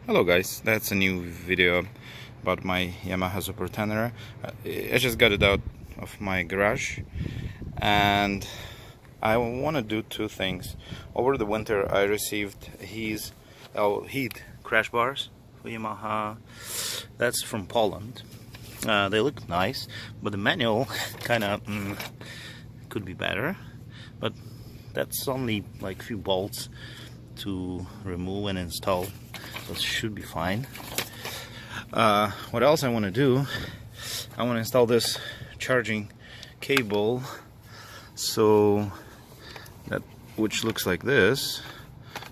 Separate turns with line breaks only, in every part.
Hello guys, that's a new video about my Yamaha Super Tenere. I just got it out of my garage and I want to do two things. Over the winter I received heat crash bars for Yamaha. That's from Poland. They look nice, but the manual kinda could be better, but that's only like few bolts to remove and install. That should be fine. What else I want to do? I want to install this charging cable, so that which looks like this,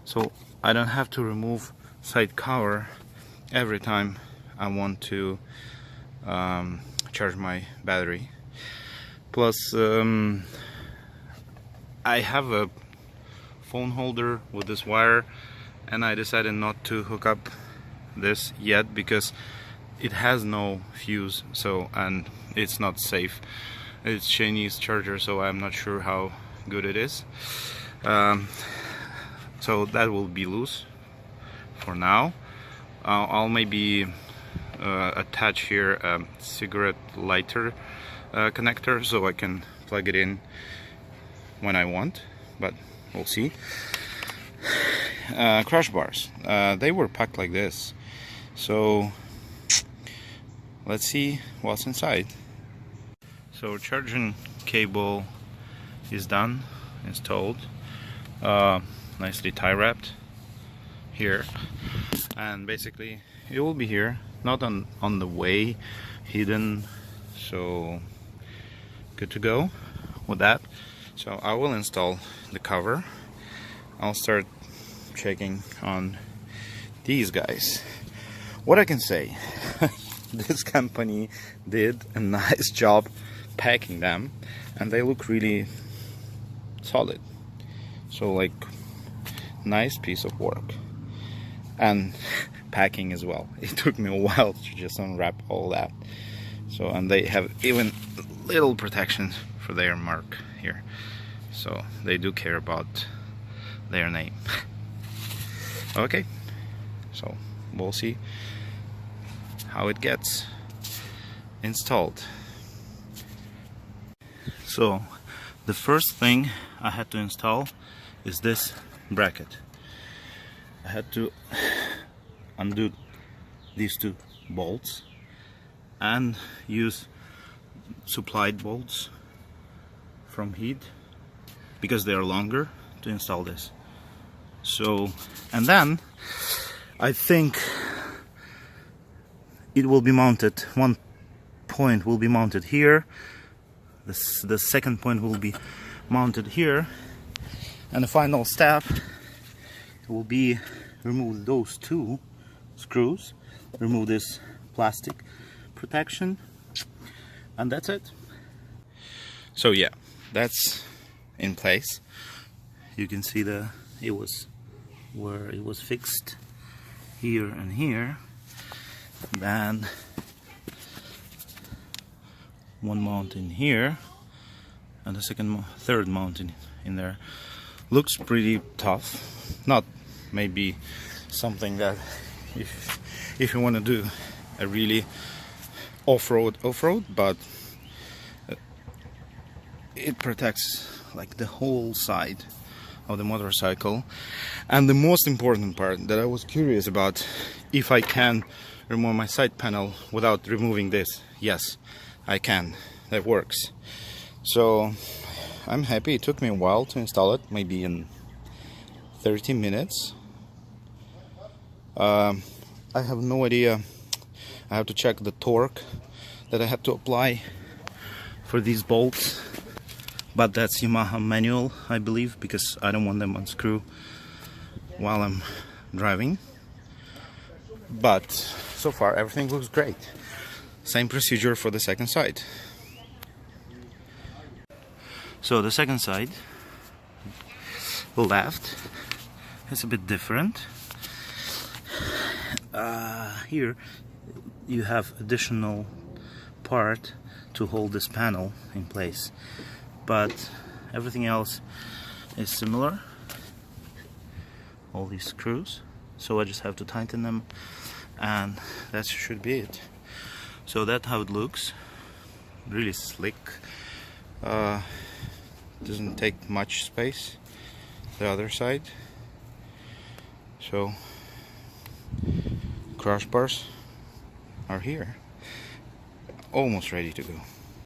so I don't have to remove side cover every time I want to charge my battery. Plus, I have a phone holder with this wire, and I decided not to hook up this yet because it has no fuse, and it's not safe. It's Chinese charger, so I'm not sure how good it is. So that will be loose for now. I'll maybe attach here a cigarette lighter connector so I can plug it in when I want, but we'll see. Crash bars, they were packed like this, so let's see what's inside. So charging cable is done, installed, nicely tie wrapped here, and basically it will be here, not on the way, hidden, so good to go with that. So I will install the cover. I'll start checking on these guys. What I can say, this company did a nice job packing them, and they look really solid. So like, nice piece of work, and packing as well. It took me a while to just unwrap all that. So, and they have even little protection for their mark here, so they do care about their name. Okay, so we'll see how it gets installed. So the first thing I had to install is this bracket. I had to undo these two bolts and use supplied bolts from Heat because they are longer to install this. So, and then I think it will be mounted, one point will be mounted here, the second point will be mounted here, and the final step will be remove those two screws, remove this plastic protection, and that's it. So yeah, that's in place. You can see it was where it was fixed, here and here. Then one mount in here, and the third mount in there. Looks pretty tough. Not maybe something that if you want to do a really off-road, but it protects like the whole side of the motorcycle. And the most important part that I was curious about, if I can remove my side panel without removing this. Yes, I can. That works. So I'm happy. It took me a while to install it, maybe in 30 minutes. I have no idea. I have to check the torque that I have to apply for these bolts, but that's Yamaha manual, I believe, because I don't want them unscrew while I'm driving. But so far everything looks great. Same procedure for the second side. So the second side, the left, is a bit different. Here you have additional part to hold this panel in place, but everything else is similar. All these screws, so I just have to tighten them, and that should be it. So that's how it looks. Really slick. Doesn't take much space. The other side. So crossbars are here, almost ready to go.